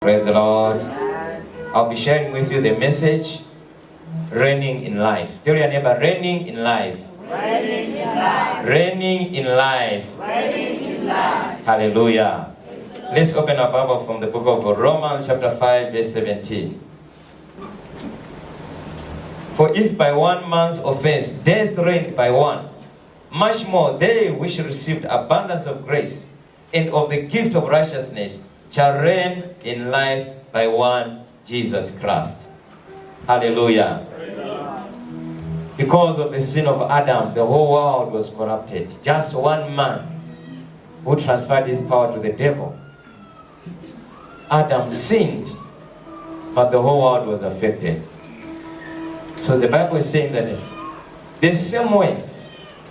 Praise the Lord. I'll be sharing with you the message, reigning in life. Tell your neighbor, reigning in life. Reigning in life. Reigning in life. Reigning in life. Hallelujah. Let's open our Bible from the book of Romans chapter 5 verse 17. For if by one man's offense death reigned by one, much more they which received abundance of grace and of the gift of righteousness shall reign in life by one Jesus Christ. Hallelujah. Because of the sin of Adam, the whole world was corrupted. Just one man who transferred his power to the devil. Adam sinned, but the whole world was affected. So the Bible is saying that the same way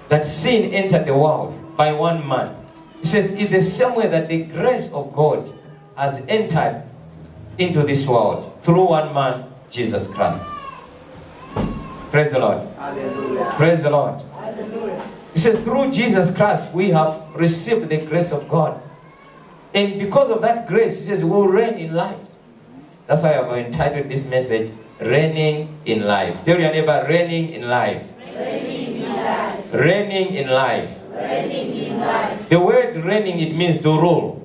that sin entered the world by one man, it says it's the same way that the grace of God has entered into this world through one man, Jesus Christ. Praise the Lord. Hallelujah. Praise the Lord. Hallelujah. He said, through Jesus Christ, we have received the grace of God. And because of that grace, he says, we will reign in life. That's why I've entitled this message, Reigning in Life. Tell your neighbor, reigning in life. Reigning in life. Reigning in life. Reigning in life. The word reigning, it means to rule,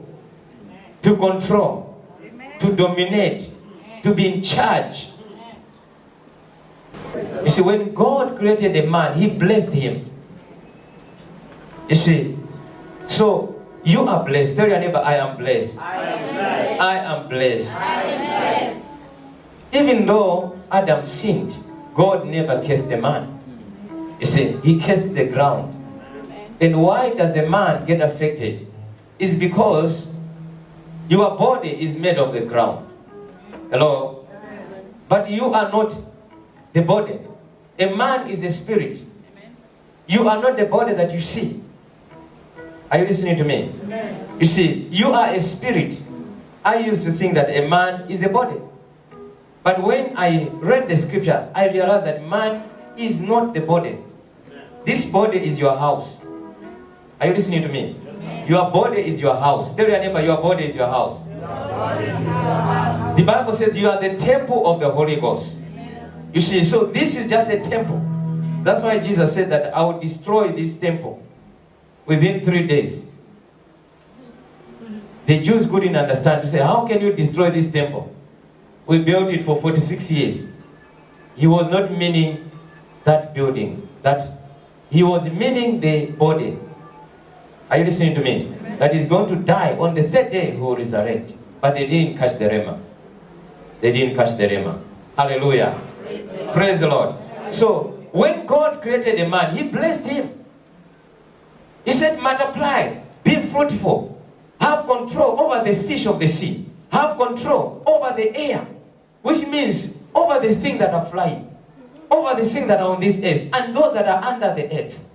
to control, to dominate, to be in charge. You see, when God created a man, he blessed him. You see, so you are blessed. Tell your neighbor, I am blessed. I am blessed. I am blessed. I am blessed. Even though Adam sinned, God never cursed the man. You see, he cursed the ground. And why does the man get affected? It's because your body is made of the ground. Hello? But you are not the body. A man is a spirit. You are not the body that you see. Are you listening to me? You see, you are a spirit. I used to think that a man is the body. But when I read the scripture, I realized that man is not the body. This body is your house. Are you listening to me? Your body is your house. Tell your neighbor, your body is your house. The Bible says you are the temple of the Holy Ghost. You see, so this is just a temple. That's why Jesus said that I will destroy this temple within 3 days. The Jews couldn't understand. They say, how can you destroy this temple? We built it for 46 years. He was not meaning that building. That he was meaning the body. Are you listening to me? That is going to die. On the third day, he will resurrect. But they didn't catch the rhema. They didn't catch the rhema. Hallelujah. Praise the Lord. So, when God created a man, he blessed him. He said, multiply, be fruitful, have control over the fish of the sea, have control over the air, which means over the things that are flying, over the things that are on this earth, and those that are under the earth.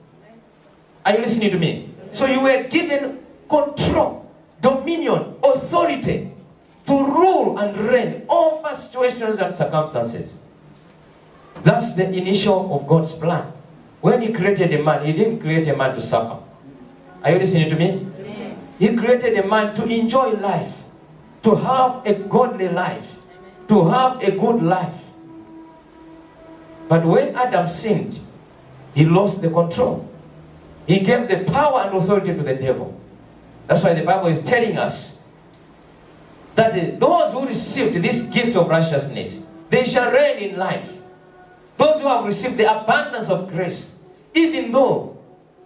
Are you listening to me? So you were given control, dominion, authority to rule and reign over situations and circumstances. That's the initial of God's plan. When he created a man, he didn't create a man to suffer. Are you listening to me? He created a man to enjoy life, to have a godly life, to have a good life. But when Adam sinned, he lost the control. He gave the power and authority to the devil. That's why the Bible is telling us that those who received this gift of righteousness, they shall reign in life. Those who have received the abundance of grace, even though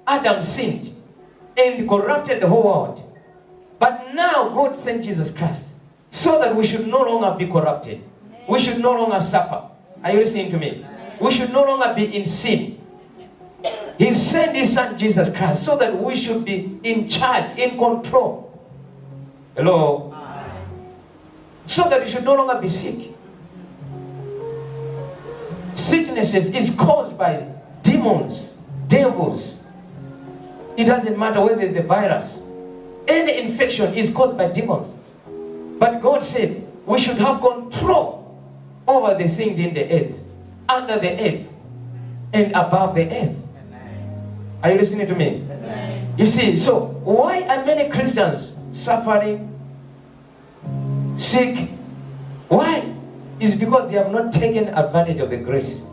Adam sinned and corrupted the whole world. But now God sent Jesus Christ so that we should no longer be corrupted. We should no longer suffer. Are you listening to me? We should no longer be in sin. He sent his son Jesus Christ so that we should be in charge, in control. Hello? So that we should no longer be sick. Sicknesses is caused by demons, devils. It doesn't matter whether it's a virus. Any infection is caused by demons. But God said we should have control over the things in the earth, under the earth, and above the earth. Are you listening to me? You see, so why are many Christians suffering, sick, Why? It's because they have not taken advantage of the grace.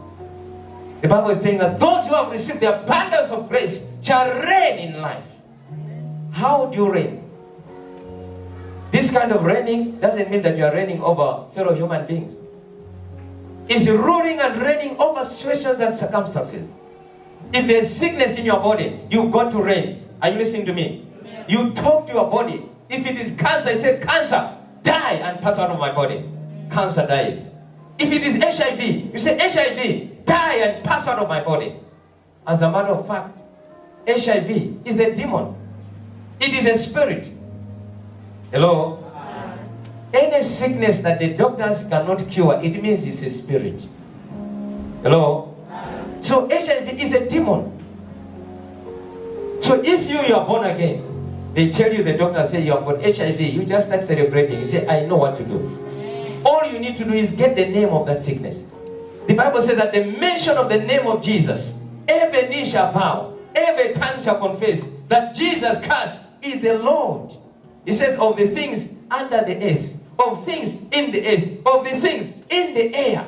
The Bible is saying that those who have received the abundance of grace shall reign in life. How do you reign? This kind of reigning doesn't mean that you are reigning over fellow human beings. It's ruling and reigning over situations and circumstances. If there's sickness in your body, you've got to reign. Are you listening to me? You talk to your body. If it is cancer, you say, cancer, die and pass out of my body. Cancer dies. If it is HIV, you say, HIV, die and pass out of my body. As a matter of fact, HIV is a demon. It is a spirit. Hello? Any sickness that the doctors cannot cure, it means it's a spirit. Hello? So HIV is a demon. So if you are born again, they tell you, the doctor say you have got HIV, you just start celebrating. You say, I know what to do. All you need to do is get the name of that sickness. The Bible says that the mention of the name of Jesus, every knee shall bow, every tongue shall confess that Jesus Christ is the Lord. It says of the things under the earth, of things in the earth, of the things in the air.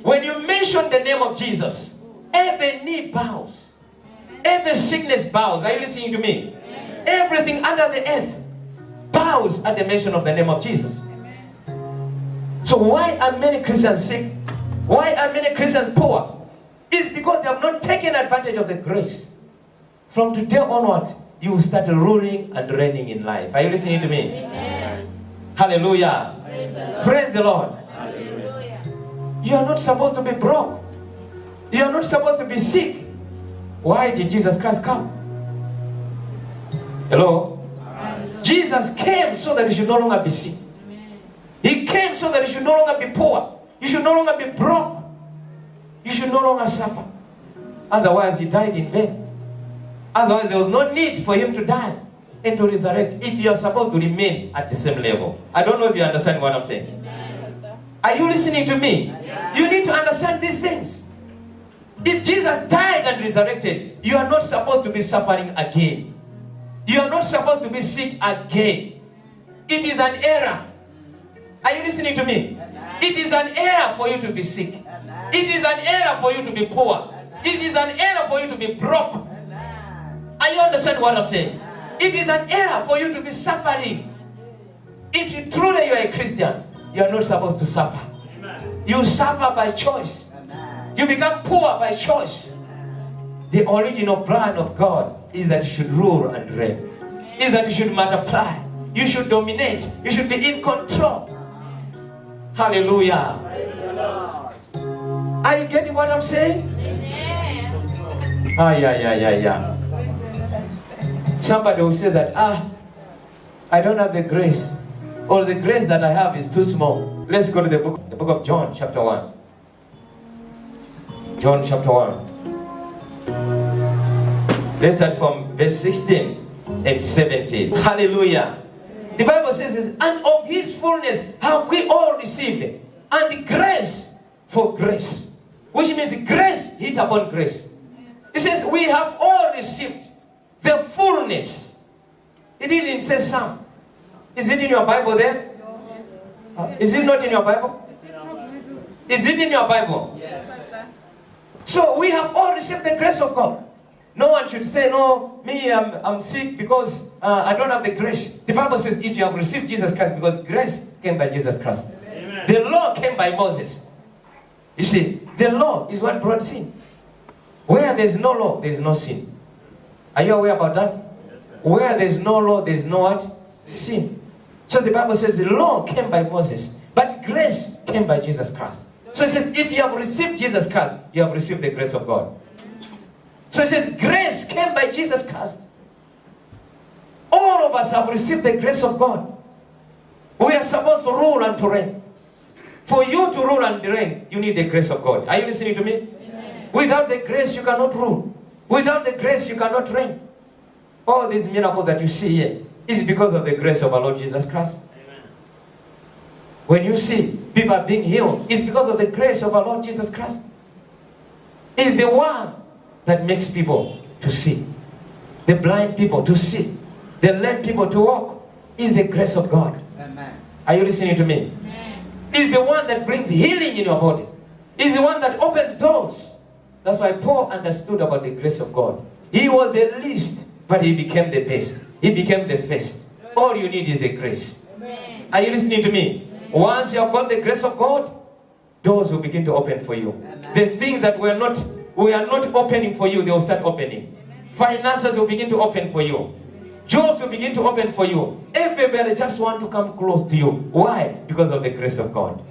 When you mention the name of Jesus, every knee bows. Every sickness bows. Are you listening to me? Everything under the earth bows at the mention of the name of Jesus. So why are many Christians sick? Why are many Christians poor? It's because they have not taken advantage of the grace. From today onwards, you will start ruling and reigning in life. Are you listening to me? Amen. Hallelujah. Praise the Lord. Hallelujah. You are not supposed to be broke. You are not supposed to be sick. Why did Jesus Christ come? Hello? Jesus came so that you should no longer be sick. He came so that you should no longer be poor. You should no longer be broke. You should no longer suffer. Otherwise, he died in vain. Otherwise, there was no need for him to die and to resurrect if you are supposed to remain at the same level. I don't know if you understand what I'm saying. Are you listening to me? You need to understand these things. If Jesus died and resurrected, you are not supposed to be suffering again. You are not supposed to be sick again. It is an error. Are you listening to me? It is an error for you to be sick. It is an error for you to be poor. It is an error for you to be broke. Are you understand what I'm saying? It is an error for you to be suffering. If you truly you are a Christian, you are not supposed to suffer. You suffer by choice. You become poor by choice. The original plan of God is that you should rule and reign. Is that you should multiply. You should dominate. You should be in control. Hallelujah. Are you getting what I'm saying? Yeah. Somebody will say that, I don't have the grace. Or the grace that I have is too small. Let's go to the book of John, chapter 1. John, chapter 1. Let's start from verse 16 and 17. Hallelujah. The Bible says, and of his fullness have we all received, and grace for grace. Which means grace hit upon grace. It says, we have all received the fullness. It didn't say some. Is it in your Bible there? Is it not in your Bible? Is it in your Bible? Yes. So we have all received the grace of God. No one should say, no, me, I'm sick because I don't have the grace. The Bible says, if you have received Jesus Christ, because grace came by Jesus Christ. Amen. The law came by Moses. You see, the law is what brought sin. Where there's no law, there's no sin. Are you aware about that? Yes, sir. Where there's no law, there's no what? Sin. So the Bible says the law came by Moses, but grace came by Jesus Christ. So it says, if you have received Jesus Christ, you have received the grace of God. So it says, grace came by Jesus Christ. All of us have received the grace of God. We are supposed to rule and to reign. For you to rule and reign, you need the grace of God. Are you listening to me? Amen. Without the grace, you cannot rule. Without the grace, you cannot reign. All these miracles that you see here is because of the grace of our Lord Jesus Christ. Amen. When you see people being healed, it's because of the grace of our Lord Jesus Christ. It's the one that makes people to see. The blind people to see. The lame people to walk. Is the grace of God. Amen. Are you listening to me? Amen. He's the one that brings healing in your body. He's the one that opens doors. That's why Paul understood about the grace of God. He was the least, but he became the best. He became the first. All you need is the grace. Amen. Are you listening to me? Once you have got the grace of God, doors will begin to open for you. The things that we are not opening for you, they will start opening. Finances will begin to open for you. Jobs will begin to open for you. Everybody just want to come close to you. Why? Because of the grace of God.